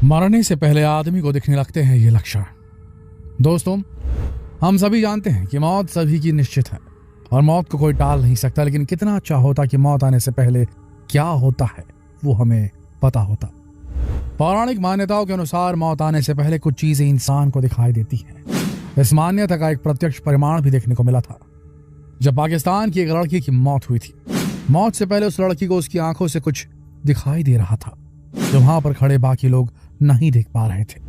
मरने से पहले आदमी को दिखने लगते हैं ये लक्षण। दोस्तों, हम सभी जानते हैं कि मौत सभी की निश्चित है और मौत को कोई टाल नहीं सकता, लेकिन कितना अच्छा होता कि मौत आने से पहले क्या होता है वो हमें पता होता। पौराणिक मान्यताओं के अनुसार मौत आने से पहले कुछ चीजें इंसान को दिखाई देती हैं। इस मान्यता का एक प्रत्यक्ष प्रमाण भी देखने को मिला था जब पाकिस्तान की एक लड़की की मौत हुई थी। मौत से पहले उस लड़की को उसकी आंखों से कुछ दिखाई दे रहा था जो वहां पर खड़े बाकी लोग नहीं देख पा रहे थे,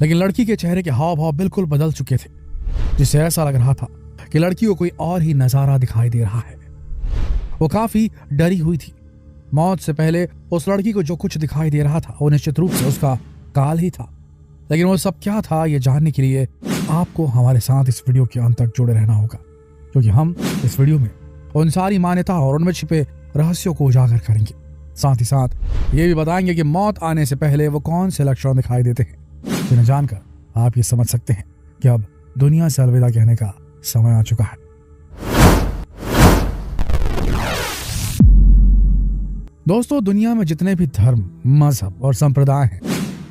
लेकिन लड़की के चेहरे के हाव भाव बिल्कुल बदल चुके थे, जिससे ऐसा लग रहा था कि लड़की को कोई और ही नजारा दिखाई दे रहा है। वो काफी डरी हुई थी। मौत से पहले उस लड़की को जो कुछ दिखाई दे रहा था वो निश्चित रूप से उसका काल ही था, लेकिन वो सब क्या था ये जानने के लिए आपको हमारे साथ इस वीडियो के अंत तक जुड़े रहना होगा, क्योंकि हम इस वीडियो में उन सारी मान्यता और उनमें छिपे रहस्यों को उजागर करेंगे। साथ ही साथ ये भी बताएंगे कि मौत आने से पहले वो कौन से लक्षण दिखाई देते हैं, जिन्हें जानकर आप ये समझ सकते हैं कि अब दुनिया से अलविदा कहने का समय आ चुका है। दोस्तों, दुनिया में जितने भी धर्म, मजहब और संप्रदाय हैं,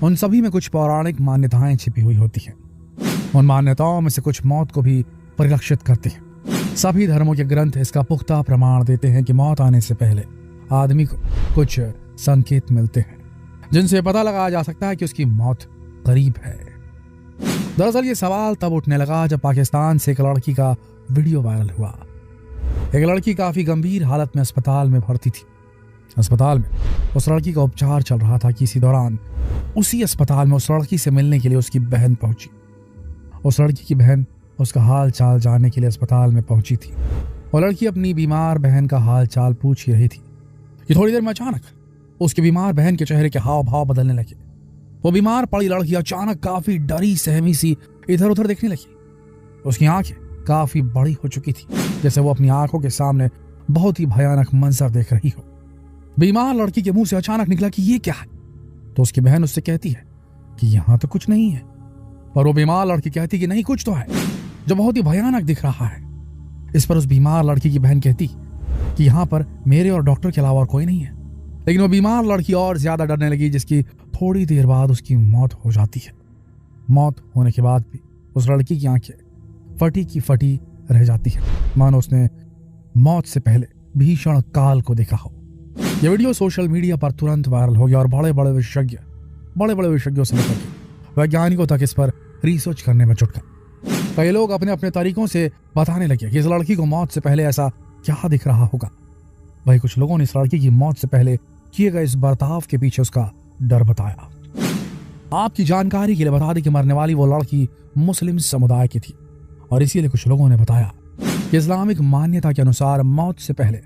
उन सभी में कुछ पौराणिक मान्यताएं छिपी हुई होती हैं। उन मान्यताओं में से कुछ मौत को भी परिलक्षित करते हैं। सभी धर्मों के ग्रंथ इसका पुख्ता प्रमाण देते हैं कि मौत आने से पहले आदमी को कुछ संकेत मिलते हैं जिनसे पता लगाया जा सकता है कि उसकी मौत करीब है। दरअसल ये सवाल तब उठने लगा जब पाकिस्तान से एक लड़की का वीडियो वायरल हुआ। एक लड़की काफी गंभीर हालत में अस्पताल में भर्ती थी। अस्पताल में उस लड़की का उपचार चल रहा था कि इसी दौरान उसी अस्पताल में उस लड़की से मिलने के लिए उसकी बहन पहुंची। उस लड़की की बहन उसका हाल चाल जानने के लिए अस्पताल में पहुंची थी। वो लड़की अपनी बीमार बहन का हाल चाल पूछ ही रही थी कि थोड़ी देर में अचानक उसकी बीमार बहन के चेहरे के हाव भाव बदलने लगे। वो बीमार पड़ी लड़की अचानक काफी डरी सहमी सी इधर उधर देखने लगी। उसकी आंखें काफी बड़ी हो चुकी थी, जैसे वो अपनी आंखों के सामने बहुत ही भयानक मंजर देख रही हो। बीमार लड़की के मुंह से अचानक निकला कि ये क्या है, तो उसकी बहन उससे कहती है कि यहाँ तो कुछ नहीं है, और वो बीमार लड़की कहती कि नहीं, कुछ तो है जो बहुत ही भयानक दिख रहा है। इस पर उस बीमार लड़की की बहन कहती कि यहाँ पर मेरे और डॉक्टर के अलावा और कोई नहीं है। लेकिन वो बीमार लड़की और ज्यादा डरने लगी, जिसकी थोड़ी देर बाद उसकी मौत हो जाती है। मौत होने के बाद भी उस लड़की की आंखें फटी की फटी रह जाती है, मानो उसने मौत से पहले भीषण काल को देखा हो। यह वीडियो सोशल मीडिया पर तुरंत वायरल हो गया और बड़े बड़े विशेषज्ञों से लेकर के वैज्ञानिकों तक इस पर रिसर्च करने में जुट गए। कई लोग अपने अपने तरीकों से बताने लगे कि इस लड़की को मौत से पहले ऐसा क्या दिख रहा होगा। वही कुछ लोगों ने इस लड़की की मौत से पहले किए गए इस बर्ताव के पीछे उसका डर बताया। आपकी जानकारी के लिए बता दें कि मरने वाली वो लड़की मुस्लिम समुदाय की थी, और इसीलिए कुछ लोगों ने बताया कि इस्लामिक मान्यता के अनुसार मौत से पहले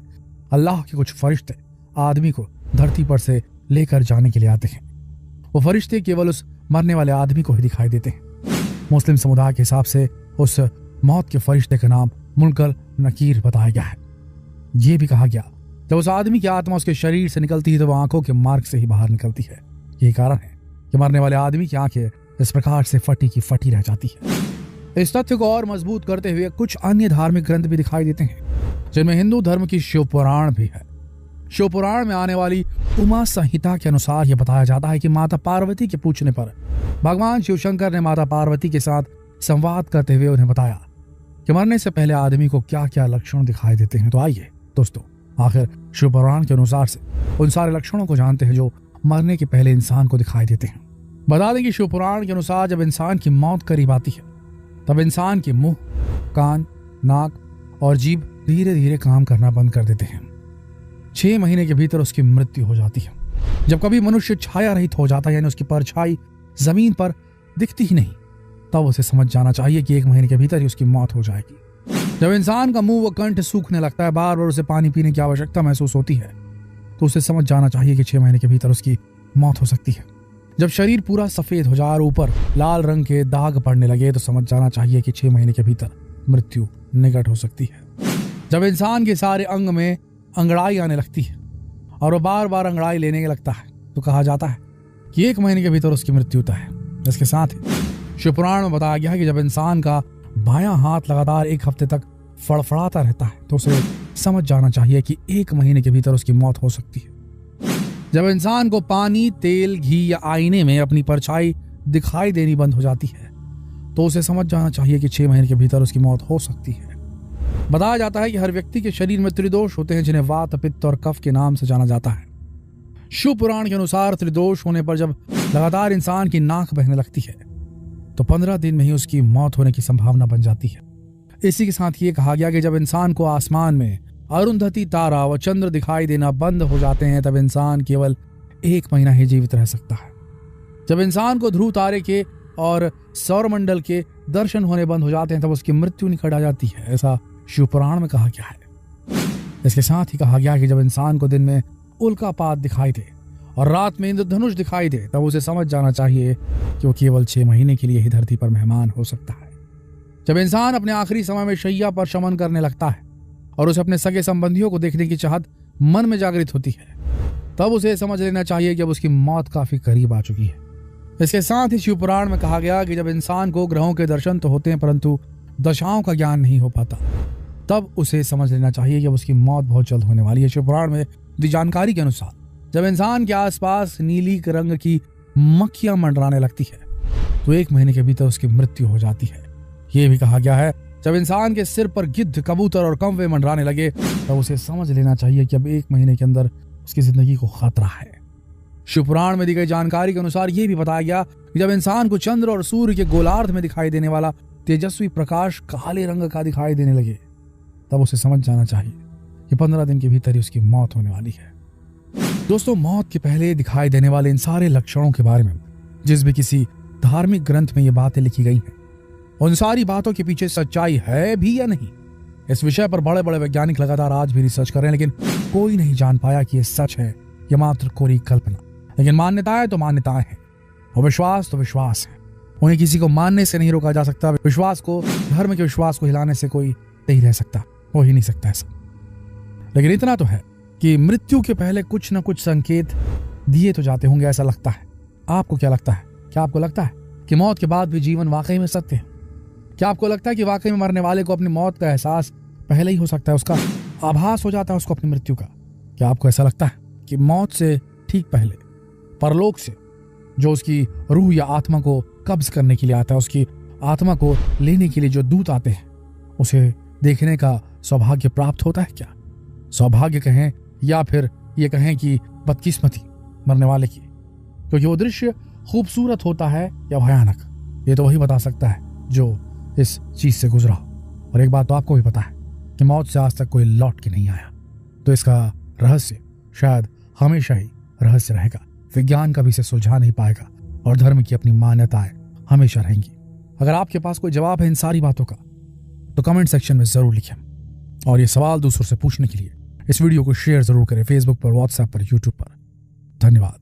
अल्लाह के कुछ फरिश्ते आदमी को धरती पर से लेकर जाने के लिए आते हैं। वो फरिश्ते केवल उस मरने वाले आदमी को ही दिखाई देते हैं। मुस्लिम समुदाय के हिसाब से उस मौत के फरिश्ते का नाम मुनकर नकीर बताया गया है। ये भी कहा गया जब उस आदमी की आत्मा उसके शरीर से निकलती है तो वह आंखों के मार्ग से ही बाहर निकलती है। यही कारण है कि मरने वाले आदमी की आंखें इस प्रकार से फटी की फटी रह जाती है। इस तथ्य को और मजबूत करते हुए कुछ अन्य धार्मिक ग्रंथ भी दिखाई देते हैं, जिनमें हिंदू धर्म की शिव पुराण भी है। शिव पुराण में आने वाली उमा संहिता के अनुसार यह बताया जाता है कि माता पार्वती के पूछने पर भगवान शिव शंकर ने माता पार्वती के साथ संवाद करते हुए उन्हें बताया कि मरने से पहले आदमी को क्या क्या लक्षण दिखाई देते हैं। तो आइए दोस्तों, आखिर शिव पुराण के अनुसार से उन सारे लक्षणों को जानते हैं जो मरने के पहले इंसान को दिखाई देते हैं। बता दें कि शिव पुराण के अनुसार जब इंसान की मौत करीब आती है तब इंसान के मुंह, कान, नाक और जीभ धीरे धीरे काम करना बंद कर देते हैं। 6 महीने के भीतर उसकी मृत्यु हो जाती है। जब कभी मनुष्य छाया रहित हो जाता है, यानी उसकी परछाई जमीन पर दिखती ही नहीं, तब उसे समझ जाना चाहिए कि 1 महीने के भीतर ही उसकी मौत हो जाएगी। जब इंसान का मुंह व कंठ सूखने लगता है, बार बार उसे पानी पीने की आवश्यकता महसूस होती है, तो उसे समझ जाना चाहिए कि 6 महीने के भीतर उसकी मौत हो सकती है। जब शरीर पूरा सफेद हो जाए और ऊपर लाल रंग के दाग पड़ने लगे तो समझ जाना चाहिए कि 6 महीने के भीतर मृत्यु निकट हो सकती है। जब इंसान के सारे अंग में अंगड़ाई आने लगती है और वो बार बार अंगड़ाई लेने के लगता है तो कहा जाता है कि 1 महीने के भीतर उसकी मृत्यु तय है। इसके साथ ही शिव पुराण में बताया गया है कि जब इंसान का बायां हाथ लगातार 1 हफ्ते तक फड़फड़ाता रहता है तो उसे समझ जाना चाहिए कि 1 महीने के भीतर उसकी मौत हो सकती है। जब इंसान को पानी, तेल, घी या आईने में अपनी परछाई दिखाई देनी बंद हो जाती है तो उसे समझ जाना चाहिए कि 6 महीने के भीतर उसकी मौत हो सकती है। बताया जाता है कि हर व्यक्ति के शरीर में त्रिदोष होते हैं जिन्हें वात, पित्त और कफ के नाम से जाना जाता है। शिव पुराण के अनुसार त्रिदोष होने पर जब लगातार इंसान की नाक बहने लगती है तो 15 दिन में ही उसकी मौत होने की संभावना बन जाती है। इसी के साथ ये कहा गया कि जब इंसान को आसमान में अरुंधति तारा व चंद्र दिखाई देना बंद हो जाते हैं तब इंसान केवल 1 महीना ही जीवित रह सकता है। जब इंसान को ध्रुव तारे के और सौरमंडल के दर्शन होने बंद हो जाते हैं तब उसकी मृत्यु निकट आ जाती है, ऐसा शिव पुराण में कहा गया है। इसके साथ ही कहा गया कि जब इंसान को दिन में उल्कापात दिखाई दे और रात में इंद्रधनुष दिखाई दे तब उसे समझ जाना चाहिए कि वो केवल 6 महीने के लिए ही धरती पर मेहमान हो सकता है। जब इंसान अपने आखिरी समय में शैया पर शमन करने लगता है और उसे अपने सगे संबंधियों को देखने की चाहत मन में जागृत होती है तब उसे समझ लेना चाहिए कि अब उसकी मौत काफी करीब आ चुकी है। इसके साथ ही शिव पुराण में कहा गया कि जब इंसान को ग्रहों के दर्शन तो होते हैं परंतु दशाओं का ज्ञान नहीं हो पाता तब उसे समझ लेना चाहिए कि अब उसकी मौत बहुत जल्द होने वाली है। शिव पुराण में दी जानकारी के अनुसार जब इंसान के आसपास नीली रंग की मक्खियां मंडराने लगती है तो 1 महीने के भीतर उसकी मृत्यु हो जाती है। यह भी कहा गया है जब इंसान के सिर पर गिद्ध, कबूतर और कौवे मंडराने लगे तब उसे समझ लेना चाहिए कि अब 1 महीने के अंदर उसकी जिंदगी को खतरा है। शिव पुराण में दी गई जानकारी के अनुसार यह भी बताया गया कि जब इंसान को चंद्र और सूर्य के गोलार्ध में दिखाई देने वाला तेजस्वी प्रकाश काले रंग का दिखाई देने लगे तब उसे समझ जाना चाहिए कि 15 दिन के भीतर ही उसकी मौत होने वाली है। दोस्तों, मौत के पहले दिखाई देने वाले इन सारे लक्षणों के बारे में जिस भी किसी धार्मिक ग्रंथ में ये बातें लिखी गई हैं उन सारी बातों के पीछे सच्चाई है भी या नहीं, इस विषय पर बड़े बड़े वैज्ञानिक लगातार आज भी रिसर्च कर रहे हैं, लेकिन कोई नहीं जान पाया कि ये सच है या मात्र कोरी कल्पना। लेकिन मान्यताएं तो मान्यताएं हैं और विश्वास तो विश्वास है, उन्हें किसी को मानने से नहीं रोका जा सकता। विश्वास को, धर्म के विश्वास को हिलाने से कोई नहीं रह सकता, हो ही नहीं सकता ऐसा। लेकिन इतना तो है कि मृत्यु के पहले कुछ न कुछ संकेत दिए तो जाते होंगे, ऐसा लगता है। आपको क्या लगता है? क्या आपको लगता है कि मौत के बाद भी जीवन वाकई में सत्य है? क्या आपको लगता है कि वाकई में मरने वाले को अपनी मौत का एहसास पहले ही हो सकता है, उसका आभास हो जाता है उसको अपनी मृत्यु का? क्या आपको ऐसा लगता है कि मौत से ठीक पहले परलोक से जो उसकी रूह या आत्मा को कब्ज करने के लिए आता है, उसकी आत्मा को लेने के लिए जो दूत आते हैं, उसे देखने का सौभाग्य प्राप्त होता है? क्या सौभाग्य कहें या फिर ये कहें कि बदकिस्मती मरने वाले की, क्योंकि वो दृश्य खूबसूरत होता है या भयानक, ये तो वही बता सकता है जो इस चीज से गुजरा हो। और एक बात तो आपको भी पता है कि मौत से आज तक कोई लौट के नहीं आया, तो इसका रहस्य शायद हमेशा ही रहस्य रहेगा। विज्ञान कभी इसे सुलझा नहीं पाएगा और धर्म की अपनी मान्यताएं हमेशा रहेंगी। अगर आपके पास कोई जवाब है इन सारी बातों का तो कमेंट सेक्शन में जरूर लिखें, और ये सवाल दूसरों से पूछने के लिए इस वीडियो को शेयर जरूर करें, फेसबुक पर, व्हाट्सएप पर, यूट्यूब पर। धन्यवाद।